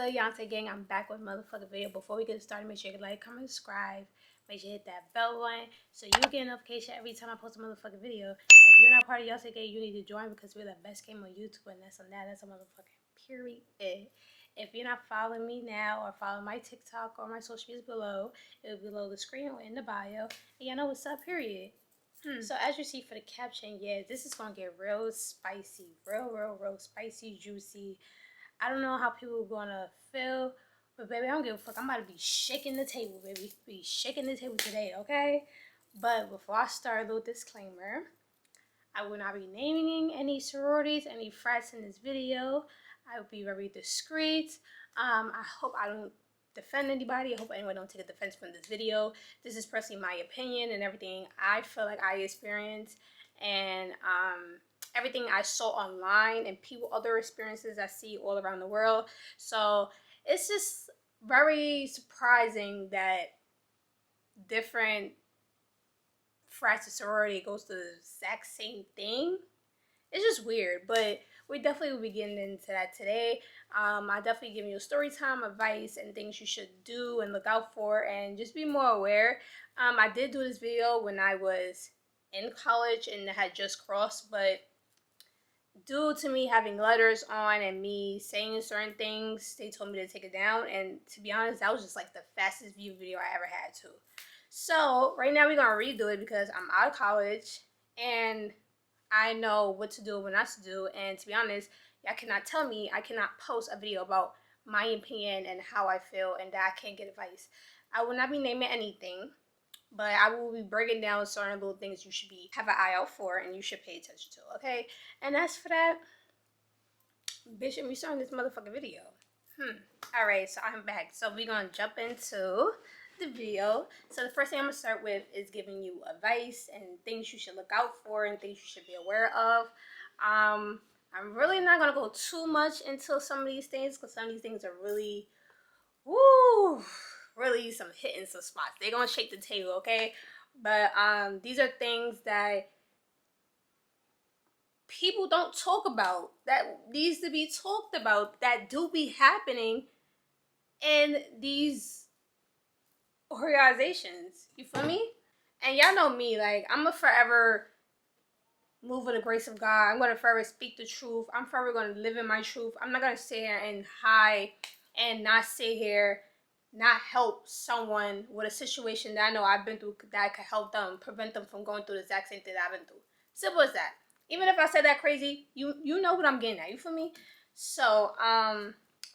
good, Yonsei gang? I'm back with a motherfucking video. Before we get started, make sure you like, comment, subscribe. Make sure you hit that bell button so you get a notification every time I post a motherfucking video. If you're not part of Yonsei gang, you need to join because we're the best game on YouTube, and that's on that. That's a motherfucking period. If you're not following me now or follow my TikTok or my social media below, it'll be below the screen or in the bio. And y'all know what's up, period. So as you see for the caption, yeah, this is gonna get real spicy, real spicy, juicy. I don't know how people are gonna feel, but baby, I don't give a fuck. I'm about to be shaking the table, baby. Be shaking the table today, okay? But before I start, a little disclaimer. I will not be naming any sororities, any frats in this video. I will be very discreet. I hope I don't defend anybody. I hope anyone don't take a defense from this video. This is personally my opinion and everything I feel like I experienced, and everything I saw online and other experiences I see all around the world. So it's just very surprising that different frats and sorority goes to the exact same thing. It's just weird, but we definitely will be getting into that today. I definitely give you story time advice and things you should do and look out for, and just be more aware. I did do this video when I was in college and had just crossed, but due to me having letters on and me saying certain things, they told me to take it down. And to be honest, that was just like the fastest view video I ever had to. So right now we're gonna redo it because I'm out of college and I know what to do and what not to do. And to be honest, y'all cannot tell me I cannot post a video about my opinion and how I feel and that I can't get advice. I will not be naming anything, but I will be breaking down certain little things you should have an eye out for and you should pay attention to, okay? And as for that, bitch, we starting this motherfucking video. Alright, so I'm back. So we're gonna jump into the video. So the first thing I'm gonna start with is giving you advice and things you should look out for and things you should be aware of. I'm really not gonna go too much into some of these things because some of these things are really, really some hitting some spots. They're gonna shake the table, okay? But these are things that people don't talk about, that needs to be talked about, that do be happening in these organizations. You feel me? And y'all know me, like, I'm gonna forever move with the grace of God. I'm gonna forever speak the truth. I'm forever gonna live in my truth. I'm not gonna sit here and hide and not sit here, not help someone with a situation that I know I've been through that could help them, prevent them from going through the exact same thing that I've been through. Simple as that. Even if I said that crazy, you know what I'm getting at. You feel me? So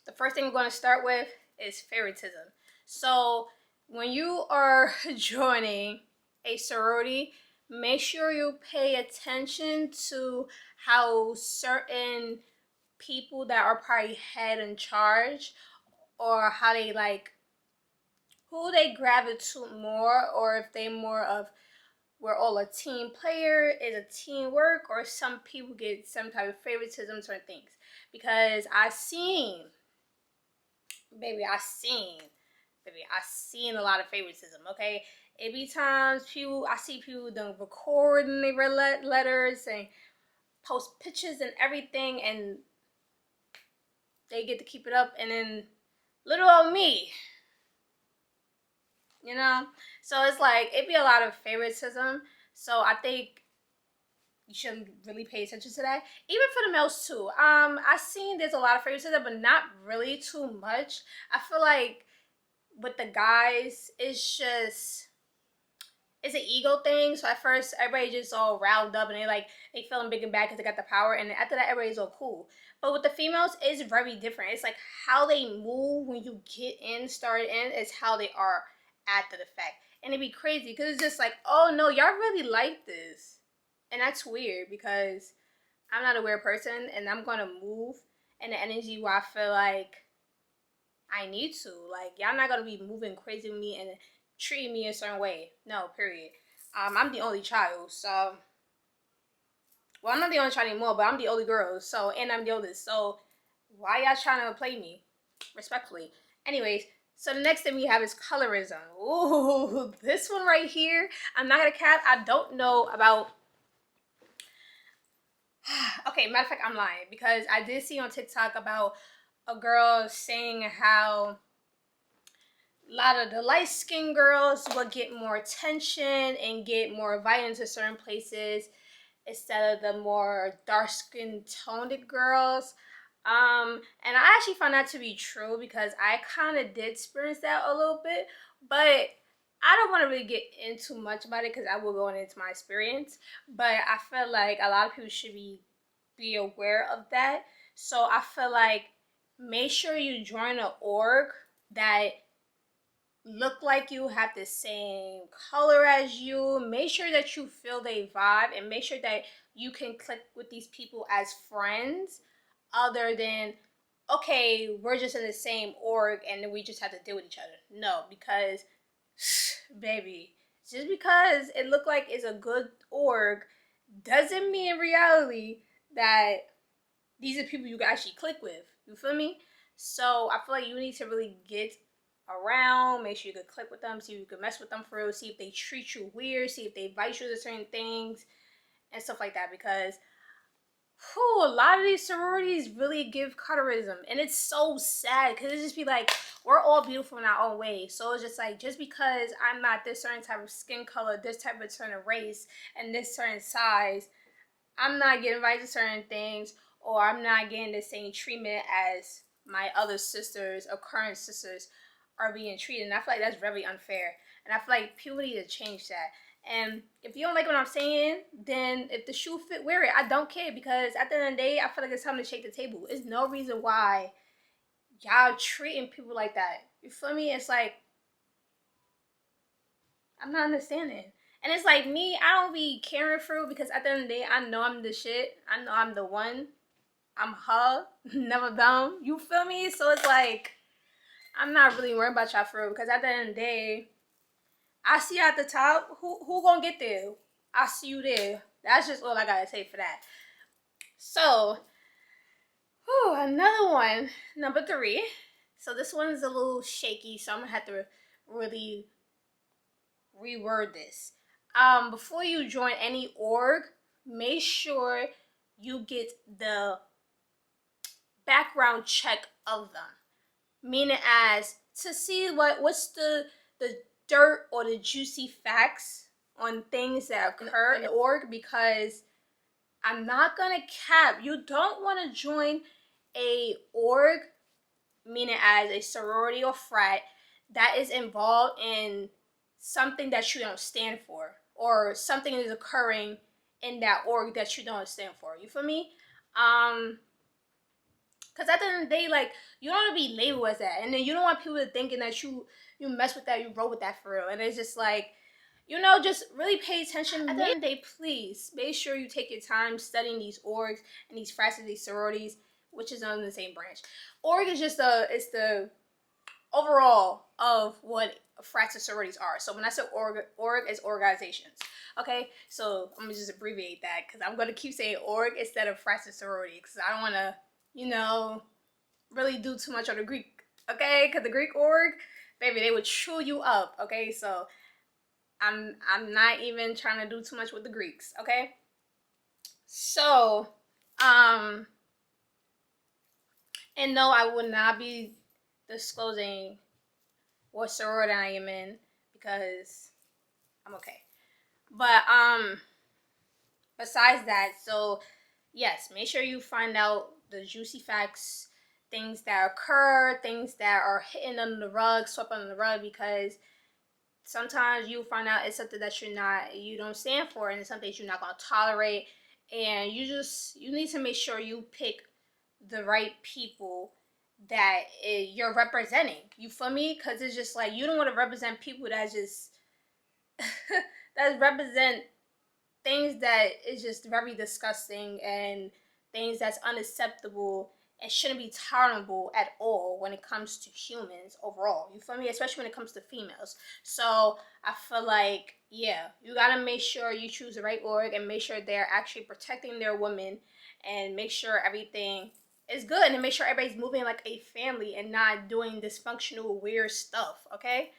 the first thing we're gonna start with is favoritism. So when you are joining a sorority, make sure you pay attention to how certain people that are probably head in charge, or how they like, who they gravitate more, or if they more of we're all a team player, is a teamwork, or some people get some type of favoritism, certain things. Because I seen a lot of favoritism, okay? It be times I see people don't record and they read letters and post pictures and everything, and they get to keep it up, and then little old me, you know? So it's like, it be a lot of favoritism. So I think you shouldn't really pay attention to that. Even for the males too. I seen there's a lot of favoritism, but not really too much. I feel like with the guys, it's an ego thing. So at first, everybody just all riled up and they feeling big and bad because they got the power. And then after that, everybody's all cool. But with the females, it's very different. It's like how they move when you start in, is how they are after the fact. And it'd be crazy because it's just like, oh no, y'all really like this. And that's weird because I'm not a weird person and I'm going to move in the energy where I feel like I need to. Like, y'all not going to be moving crazy with me and treating me a certain way. No, period. I'm the only child, so... Well, I'm not the only child anymore, but I'm the only girl, so... And I'm the oldest, so... Why y'all trying to play me? Respectfully. Anyways, so the next thing we have is colorism. Ooh, this one right here, I'm not going to cap. I don't know about... Okay, matter of fact, I'm lying because I did see on TikTok about a girl saying how a lot of the light-skinned girls would get more attention and get more invited to certain places instead of the more dark-skinned toned girls. And I actually found that to be true because I kind of did experience that a little bit, but I don't want to really get into much about it because I will go into my experience. But I feel like a lot of people should be aware of that. So I feel like make sure you join an org that look like you, have the same color as you. Make sure that you feel they vibe and make sure that you can click with these people as friends other than, okay, we're just in the same org and then we just have to deal with each other. No, because baby, just because it look like it's a good org doesn't mean in reality that these are people you can actually click with. You feel me? So I feel like you need to really get around, make sure you can click with them, see if you can mess with them for real, see if they treat you weird, see if they invite you to certain things and stuff like that, because a lot of these sororities really give colorism, and it's so sad because it just be like, we're all beautiful in our own way. So it's just like, just because I'm not this certain type of skin color, this type of certain race, and this certain size, I'm not getting invited to certain things, or I'm not getting the same treatment as my other sisters or current sisters are being treated. And I feel like that's very unfair. And I feel like people need to change that. And if you don't like what I'm saying, then if the shoe fit, wear it. I don't care, because at the end of the day, I feel like it's time to shake the table. There's no reason why y'all treating people like that. You feel me? It's like, I'm not understanding. And it's like, me, I don't be caring for it, because at the end of the day, I know I'm the shit. I know I'm the one. I'm her. Never them. You feel me? So it's like, I'm not really worried about y'all for real, because at the end of the day, I see you at the top. Who gonna get there? I see you there. That's just all I gotta say for that. So, another one, number 3. So this one is a little shaky, so I'm gonna have to really reword this. Before you join any org, make sure you get the background check of them. Meaning as to see what's the dirt or the juicy facts on things that occur in the org, because I'm not gonna cap, you don't want to join a org, meaning as a sorority or frat, that is involved in something that you don't stand for, or something is occurring in that org that you don't stand for. You feel me? Because at the end of the day, like, you don't want to be labeled as that. And then you don't want people to thinking that you mess with that, you roll with that for real. And it's just like, just really pay attention. At the end of the day, please, make sure you take your time studying these orgs and these frats and these sororities, which is on the same branch. Org is just it's the overall of what frats and sororities are. So when I say org is organizations. Okay, so I'm gonna just abbreviate that, because I'm gonna keep saying org instead of frats and sorority, because I don't want to, really do too much on the Greek. Okay, because the Greek org, baby, they would chew you up. Okay, so I'm not even trying to do too much with the Greeks. Okay, so and no, I will not be disclosing what sorority I am in, because I'm okay. But besides that, so yes, make sure you find out the juicy facts, things that occur, things that are hidden under the rug, swept under the rug, because sometimes you find out it's something that you don't stand for, and it's something that you're not gonna tolerate, and you need to make sure you pick the right people that you're representing. You feel me? Because it's just like, you don't want to represent people that just that represent things that is just very disgusting and things that's unacceptable and shouldn't be tolerable at all when it comes to humans overall. You feel me? Especially when it comes to females. So I feel like, yeah, you gotta make sure you choose the right org and make sure they're actually protecting their women, and make sure everything is good, and make sure everybody's moving like a family and not doing dysfunctional weird stuff. Okay,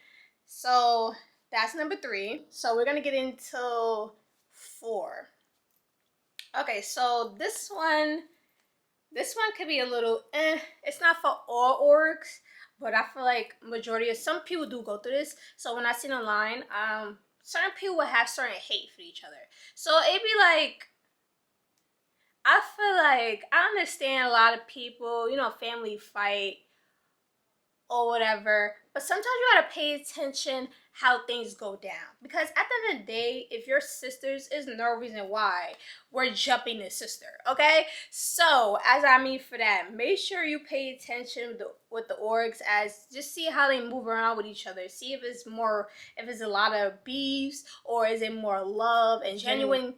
so that's number 3. So we're gonna get into 4. Okay, so this one This one could be a little it's not for all orgs, but I feel like majority of some people do go through this. So when I seen online, certain people would have certain hate for each other. So it'd be like, I feel like I understand a lot of people, family fight or whatever, but sometimes you gotta pay attention how things go down, because at the end of the day, if you're sisters, is no reason why we're jumping the sister. Okay, so as I mean for that, make sure you pay attention with the orgs, as just see how they move around with each other, see if it's a lot of beefs, or is it more love and genuine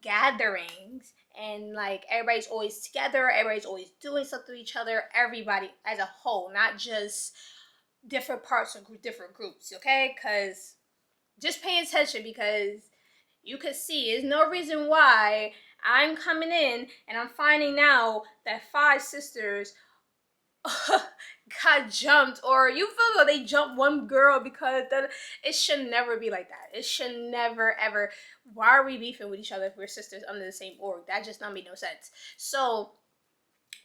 gatherings, and like everybody's always together, everybody's always doing something to each other, everybody as a whole, not just different parts of different groups. Okay, because just pay attention, because you could see there's no reason why I'm coming in and I'm finding out that 5 sisters got jumped, or you feel like they jumped one girl, because it should never be like that. It should never ever. Why are we beefing with each other if we're sisters under the same org? That just don't make no sense. So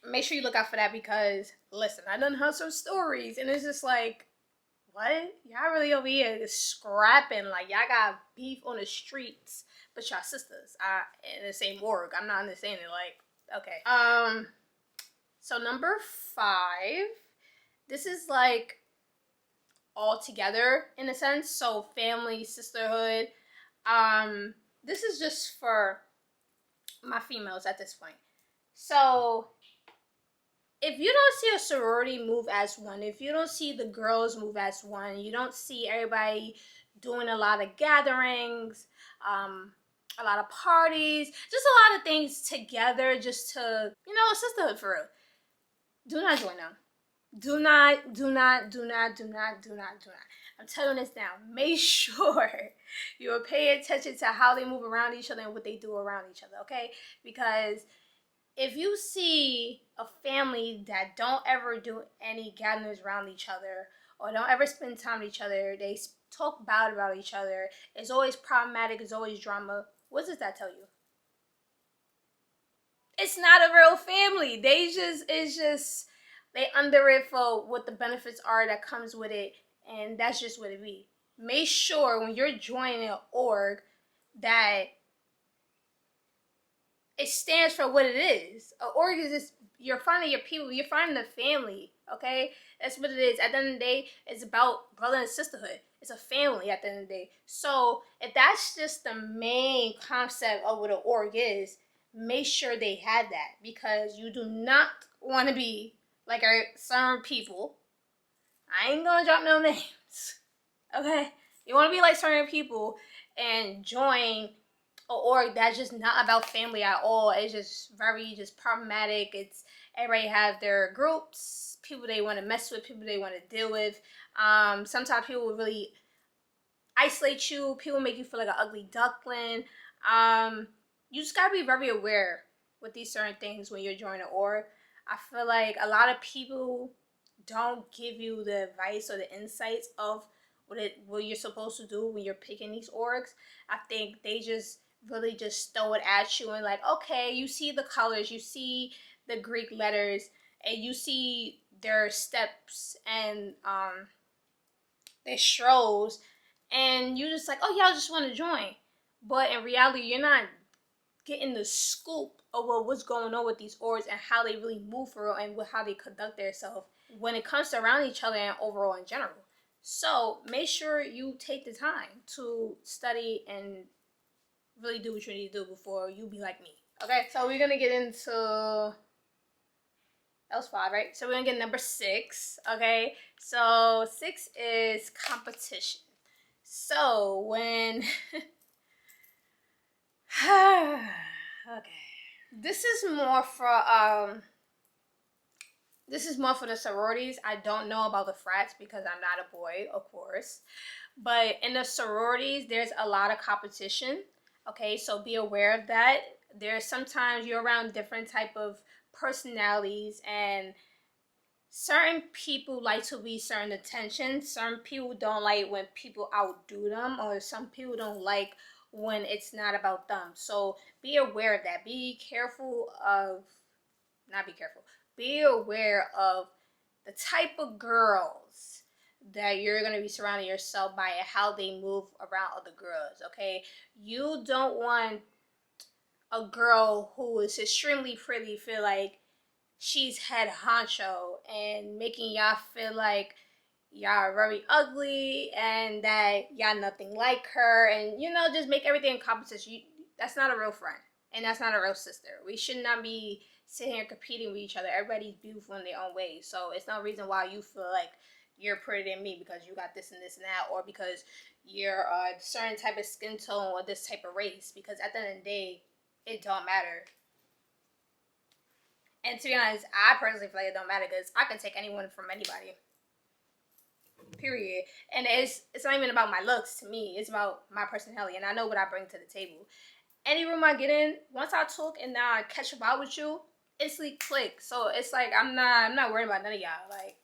make sure you look out for that, because listen, I done heard some stories and it's just like, what? Y'all really over here scrapping, like y'all got beef on the streets, but y'all sisters in the same org. I'm not understanding. Like, okay. So number 5, this is like all together in a sense. So family, sisterhood. This is just for my females at this point. So if you don't see a sorority move as one, if you don't see the girls move as one, you don't see everybody doing a lot of gatherings, a lot of parties, just a lot of things together, just to, sisterhood for real. Do not join them. Do not. I'm telling this now. Make sure you're paying attention to how they move around each other and what they do around each other, okay? Because if you see a family that don't ever do any gatherings around each other, or don't ever spend time with each other, they talk bad about each other, it's always problematic, it's always drama, what does that tell you? It's not a real family. They under it for what the benefits are that comes with it, and that's just what it be. Make sure when you're joining an org that it stands for what it is. An org is just, you're finding your people, you're finding the family, okay? That's what it is. At the end of the day, it's about brother and sisterhood. It's a family at the end of the day. So if that's just the main concept of what an org is, make sure they had that, because you do not want to be like certain people. I ain't gonna drop no names, okay? You want to be like certain people and join an org that's just not about family at all. It's just very problematic. It's everybody have their groups, people they want to mess with, people they want to deal with. Sometimes people will really isolate you. People make you feel like an ugly duckling. You just gotta be very aware with these certain things when you're joining an org. I feel like a lot of people don't give you the advice or the insights of what you're supposed to do when you're picking these orgs. I think they just really just throw it at you and like, okay, you see the colors, you see the Greek letters, and you see their steps and their strolls, and you just like, oh yeah, I just want to join. But in reality, you're not getting the scoop of what's going on with these orgs and how they really move for real, and how they conduct themselves when it comes to around each other and overall in general. So make sure you take the time to study and really do what you need to do before you be like me. Okay, so we're gonna get into, that was 5, right? So we're gonna get number 6. Okay, so 6 is competition. So when okay, this is more for the sororities. I don't know about the frats because I'm not a boy, of course. But in the sororities, there's a lot of competition. Okay, so be aware of that. There's sometimes you're around different type of personalities, and certain people like to be certain attention. Certain people don't like when people outdo them, or some people don't like when it's not about them. So be aware of that. Be careful of not be careful. Be aware of the type of girls that you're going to be surrounding yourself by and how they move around other girls, okay? You don't want a girl who is extremely pretty feel like she's head honcho and making y'all feel like y'all are very ugly and that y'all nothing like her, and you know, just make everything in competition. That's not a real friend, and that's not a real sister. We should not be sitting here competing with each other. Everybody's beautiful in their own way, so it's no reason why you feel like you're prettier than me because you got this and this and that, or because you're a certain type of skin tone or this type of race, because at the end of the day, it don't matter. And to be honest, I personally feel like it don't matter because I can take anyone from anybody. Period. And it's not even about my looks to me. It's about my personality, and I know what I bring to the table. Any room I get in, once I talk and now I catch up out with you, instantly click. So it's like I'm not worried about none of y'all. Like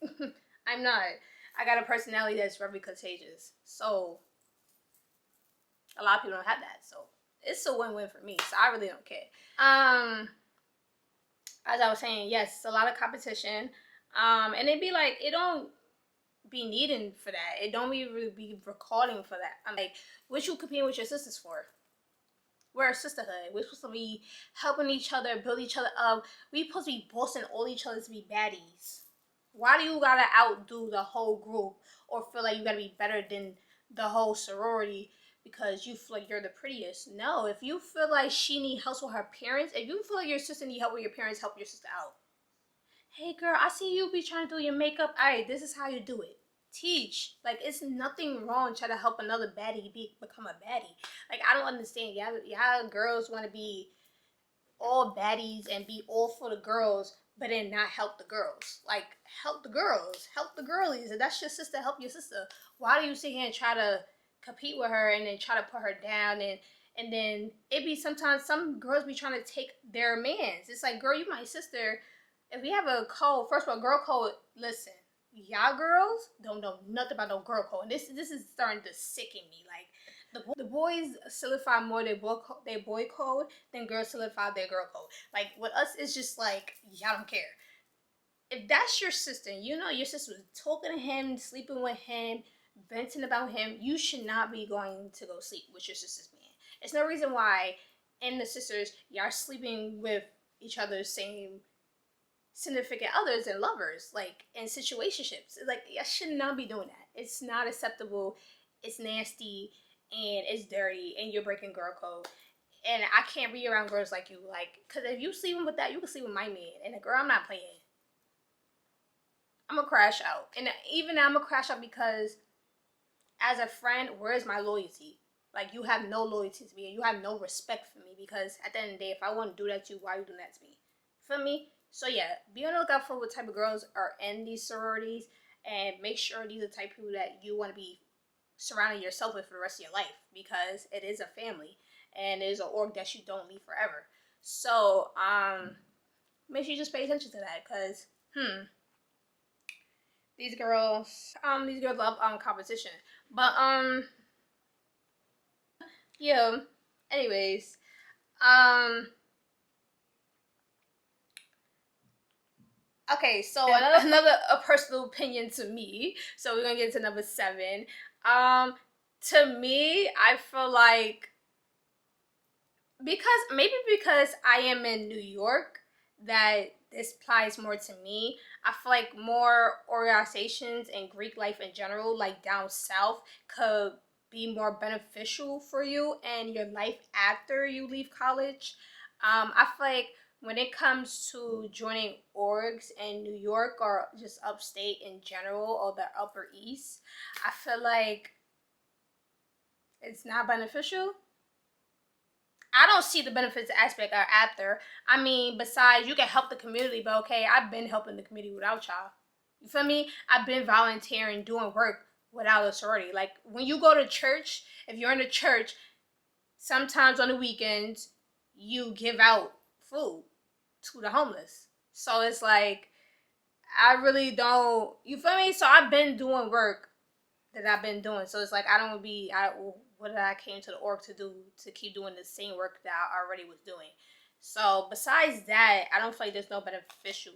I'm not. I got a personality that's very contagious. So a lot of people don't have that. So it's a win-win for me. So I really don't care. As I was saying, yes, a lot of competition. And it'd be like, it don't be needing for that. It don't really be recording for that. I'm like, what you competing with your sisters for? We're a sisterhood. We're supposed to be helping each other, build each other up. We're supposed to be boasting all each other to be baddies. Why do you gotta outdo the whole group or feel like you gotta be better than the whole sorority because you feel like you're the prettiest? No, if you feel like she need help with her parents, if you feel like your sister need help with your parents, help your sister out. Hey girl, I see you be trying to do your makeup. Alright, this is how you do it. Teach. Like, it's nothing wrong trying to help another baddie become a baddie. Like, I don't understand. Y'all girls want to be all baddies and be all for the girls, but then not help the girls. Like, help the girls. Help the girlies. If that's your sister, help your sister. Why do you sit here and try to compete with her and then try to put her down, and then it be sometimes some girls be trying to take their mans. It's like, girl, you my sister. If we have a code, first of all, girl code, listen, y'all girls don't know nothing about no girl code. And this is starting to sicken me. Like, the boys solidify more their boy code than girls solidify their girl code. Like, with us, it's just like, y'all don't care. If that's your sister, you know your sister was talking to him, sleeping with him, venting about him, you should not be going to go sleep with your sister's man. It's no reason why in the sisters, y'all sleeping with each other's same significant others and lovers, like in situationships. Like, I should not be doing that. It's not acceptable. It's nasty and it's dirty, and you're breaking girl code. And I can't be around girls like you, like, because if you sleeping with that, you can sleep with my man. And a girl, I'm not playing. I'm gonna crash out, and even now I'm gonna crash out because as a friend, where's my loyalty? Like, you have no loyalty to me, and you have no respect for me, because at the end of the day, if I want to do that to you, why are you doing that to me? Feel me? So yeah, be on the lookout for what type of girls are in these sororities, and make sure these are the type of people that you want to be surrounding yourself with for the rest of your life, because it is a family, and it is an org that you don't leave forever. So, make sure you just pay attention to that, because, these girls love competition. But yeah. Anyways, okay, so another a personal opinion to me. So we're gonna get to number 7. To me, I feel like because I am in New York, that this applies more to me. I feel like more organizations and Greek life in general, like down south, could be more beneficial for you and your life after you leave college. I feel like when it comes to joining orgs in New York or just upstate in general or the Upper East, I feel like it's not beneficial. I don't see the benefits aspect are after. I mean, besides, you can help the community, but okay, I've been helping the community without y'all. You feel me? I've been volunteering, doing work without a sorority. Like, when you go to church, if you're in a church, sometimes on the weekends, you give out food to the homeless. So it's like, I really don't, you feel me? So I've been doing work that I've been doing. So it's like, I don't be, what did I came to the org to do, to keep doing the same work that I already was doing? So besides that, I don't feel like there's no beneficial.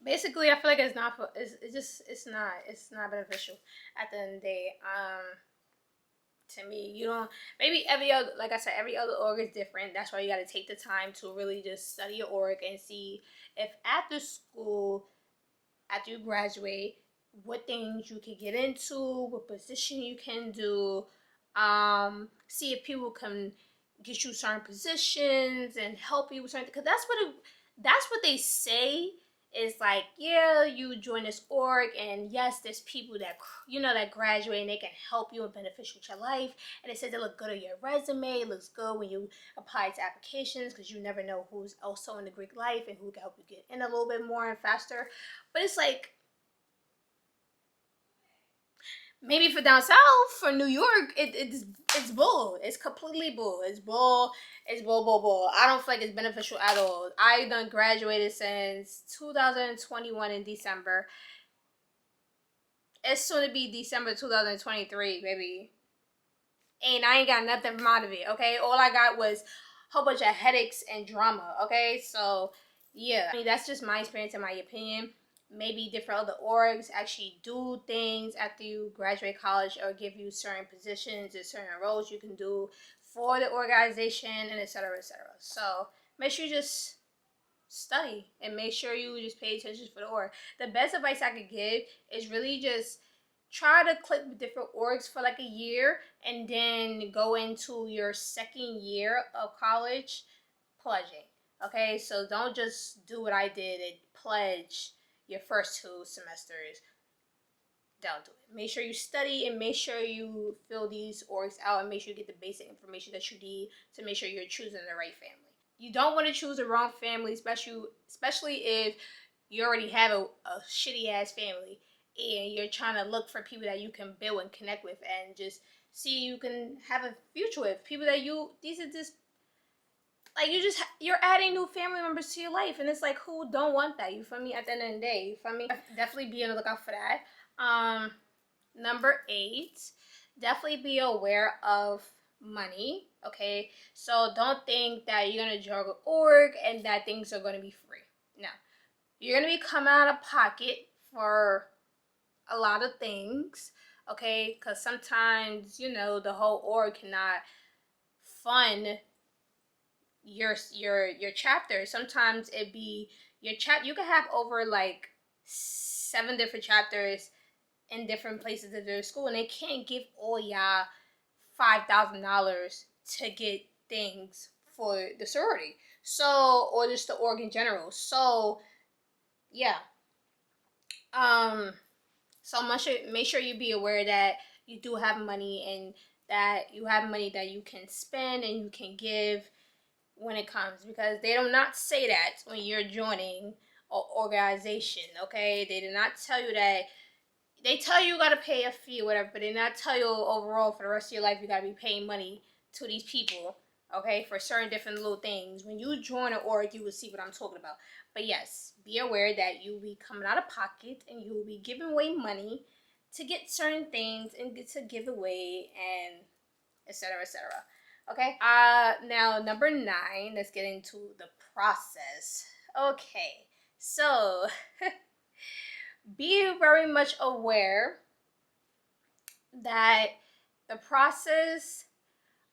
Basically, I feel like it's not. It's not beneficial at the end of the day. To me, you don't. Maybe every other, like I said, every other org is different. That's why you got to take the time to really just study your org and see if after school, after you graduate, what things you can get into, what position you can do. See if people can get you certain positions and help you with certain. Because that's what they say. Is like, yeah, you join this org, and yes, there's people that that graduate and they can help you and beneficial with your life. And it says it look good on your resume. It looks good when you apply to applications because you never know who's also in the Greek life and who can help you get in a little bit more and faster. But it's like, maybe for down south, for New York, it's bull. It's completely bull. It's bull. It's bull. I don't feel like it's beneficial at all. I done graduated since 2021 in December. It's soon to be December 2023, baby. And I ain't got nothing from out of it, okay? All I got was a whole bunch of headaches and drama, okay? So, yeah. I mean, that's just my experience and my opinion. Maybe different other orgs actually do things after you graduate college or give you certain positions and certain roles you can do for the organization and etc. etc. So, make sure you just study and make sure you just pay attention for the org. The best advice I could give is really just try to click with different orgs for like a year and then go into your second year of college pledging. Okay, so don't just do what I did and pledge your first 2 semesters. Don't do it. Make sure you study and make sure you fill these orgs out and make sure you get the basic information that you need to make sure you're choosing the right family. You don't want to choose the wrong family, especially if you already have a shitty ass family and you're trying to look for people that you can build and connect with and just see you can have a future with. People that these are just like you're adding new family members to your life, and it's like, who don't want that? You feel me? At the end of the day, you feel me? Definitely be on the lookout for that. Number 8, definitely be aware of money. Okay, so don't think that you're gonna join an org and that things are gonna be free. No, you're gonna be coming out of pocket for a lot of things. Okay, because sometimes the whole org cannot fund your chapter. Sometimes it be your chapter. You can have over like 7 different chapters in different places of their school, and they can't give all y'all $5,000 to get things for the sorority. So, or just the org in general. So, yeah. So make sure you be aware that you do have money and that you have money that you can spend and you can give when it comes, because they do not say that when you're joining an organization. Okay, they do not tell you that. They tell you gotta pay a fee or whatever, but they not tell you overall for the rest of your life you gotta be paying money to these people, okay, for certain different little things. When you join an org, you will see what I'm talking about. But yes, be aware that you'll be coming out of pocket and you will be giving away money to get certain things and get to give away and etc. etc. Okay. Now number 9. Let's get into the process. Okay. So be very much aware that the process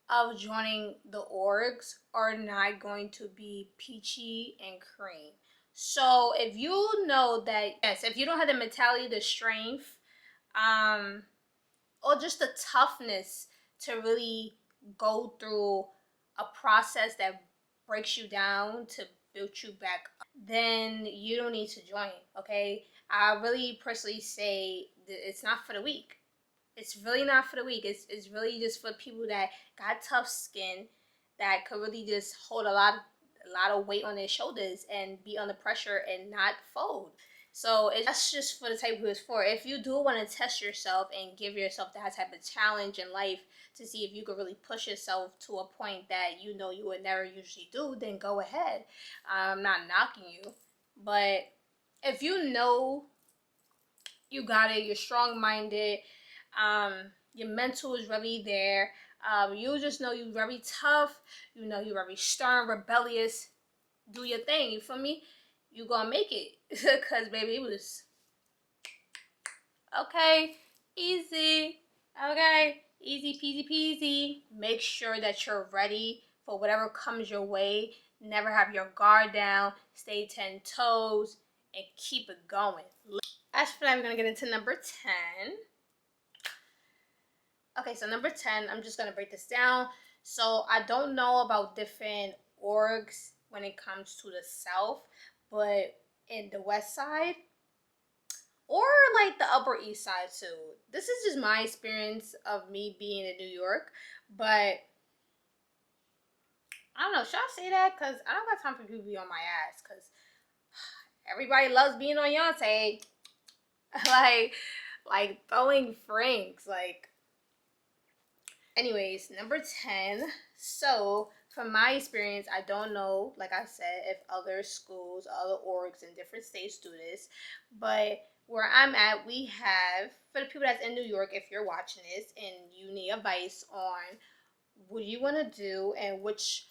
of joining the orgs are not going to be peachy and cream. So if you know that, yes, if you don't have the mentality, the strength, or just the toughness to really go through a process that breaks you down to build you back up, then you don't need to join, okay? I really personally say that it's not for the weak. It's really not for the weak. It's really just for people that got tough skin, that could really just hold a lot of weight on their shoulders and be under pressure and not fold. So that's just for the type who it's for. If you do want to test yourself and give yourself that type of challenge in life to see if you could really push yourself to a point that you know you would never usually do, then go ahead. I'm not knocking you. But if you know you got it, you're strong-minded, your mental is really there, You just know you very tough. You know you very stern, rebellious. Do your thing. You feel me? You gonna make it. Cause baby, it was okay, easy. Okay, easy peasy peasy. Make sure that you're ready for whatever comes your way. Never have your guard down. Stay 10 toes and keep it going. As for that, we're gonna get into number 10. Okay, so number 10, I'm just gonna break this down. So I don't know about different orgs when it comes to the South, but in the West Side or like the Upper East Side too. This is just my experience of me being in New York, but I don't know. Should I say that? Cause I don't got time for people to be on my ass. Cause everybody loves being on Yantaa. like throwing franks. Like, anyways, number 10. So from my experience, I don't know, like I said, if other schools, other orgs in different states do this, but where I'm at, we have, for the people that's in New York, if you're watching this and you need advice on what you want to do and which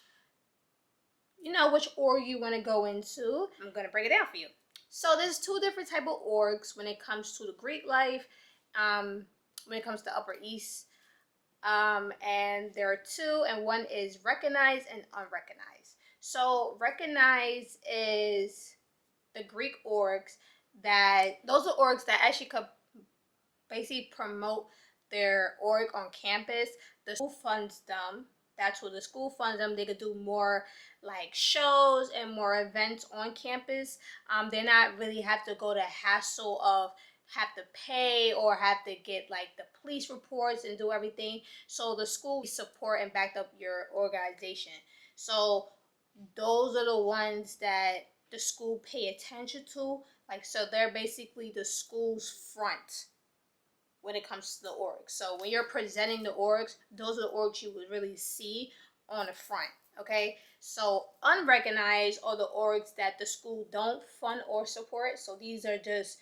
org you want to go into, I'm going to break it down for you. So there's two different type of orgs when it comes to the Greek life, when it comes to Upper East, and there are two, and one is recognized and unrecognized. So recognized is the Greek orgs those are orgs that actually could basically promote their org on campus. The school funds them. That's what the school funds them. They could do more like shows and more events on campus. They not really have to go to hassle of have to pay or have to get like the police reports and do everything. So the school support and back up your organization. So those are the ones that the school pay attention to. Like, so they're basically the school's front when it comes to the orgs. So when you're presenting the orgs, those are the orgs you would really see on the front. Okay, so unrecognized are the orgs that the school don't fund or support. So these are just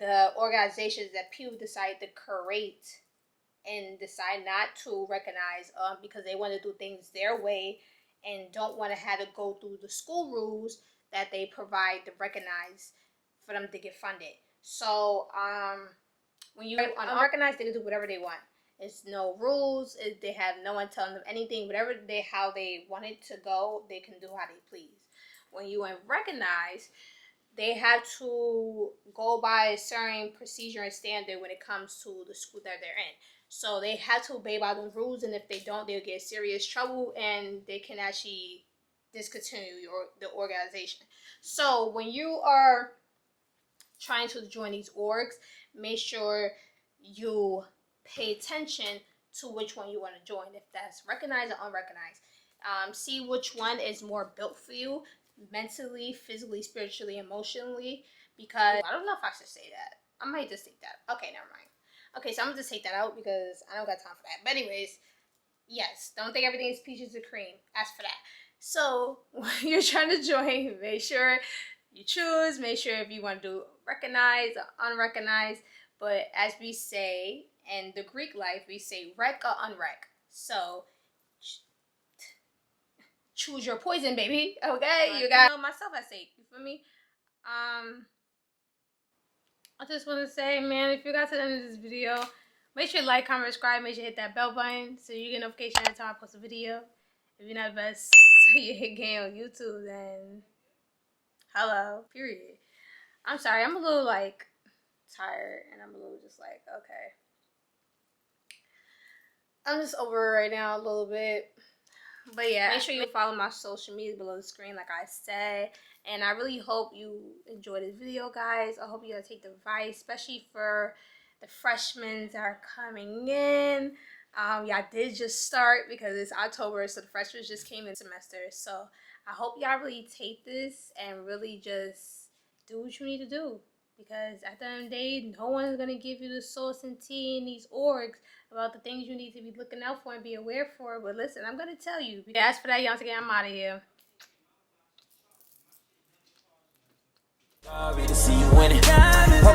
the organizations that people decide to create and decide not to recognize because they want to do things their way and don't want to have to go through the school rules that they provide to recognize for them to get funded. So when you unrecognized, they can do whatever they want. It's no rules. They have no one telling them anything. How they want it to go, they can do how they please. When you unrecognize, they have to go by a certain procedure and standard when it comes to the school that they're in. So they have to obey by the rules, and if they don't, they'll get serious trouble, and they can actually discontinue the organization. So when you are trying to join these orgs, make sure you pay attention to which one you want to join, if that's recognized or unrecognized. See which one is more built for you mentally, physically, spiritually, emotionally, because I don't know if I should say that. I might just take that. Okay, never mind. Okay, so I'm gonna just take that out because I don't got time for that. But anyways, yes, don't think everything is peaches and cream. As for that, so when you're trying to join, make sure you choose. Make sure if you want to do recognized or unrecognized. But as we say in the Greek life, we say rec or unrec. So choose your poison, baby. Okay, you got myself at stake. You feel me? I just want to say, man, if you got to the end of this video, make sure you like, comment, subscribe. Make sure you hit that bell button so you get notification every time I post a video. If you're not the best, so you hit game on YouTube, then hello. Period. I'm sorry. I'm a little like tired, and I'm a little just like, okay. I'm just over it right now a little bit. But yeah, make sure you follow my social media below the screen like I said. And I really hope you enjoyed this video, guys. I hope you guys take the advice, especially for the freshmen that are coming in. Y'all did just start because it's October, so the freshmen just came in semester. So I hope y'all really take this and really just do what you need to do. Because at the end of the day, no one's going to give you the sauce and tea in these orgs about the things you need to be looking out for and be aware for. But listen, I'm going to tell you. As for that, y'all, again, I'm out of here. Sorry to see you winning.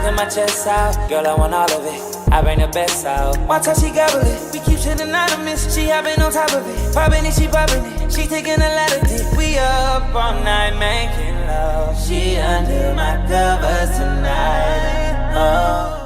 smoking my chest out. Girl, I want all of it. I bring the best out. Watch how she gobble it. We keep shit anonymous. She hopping on top of it. Popping it, she popping it. She taking a lot of dick. We up all night making love. She under my covers tonight. Oh.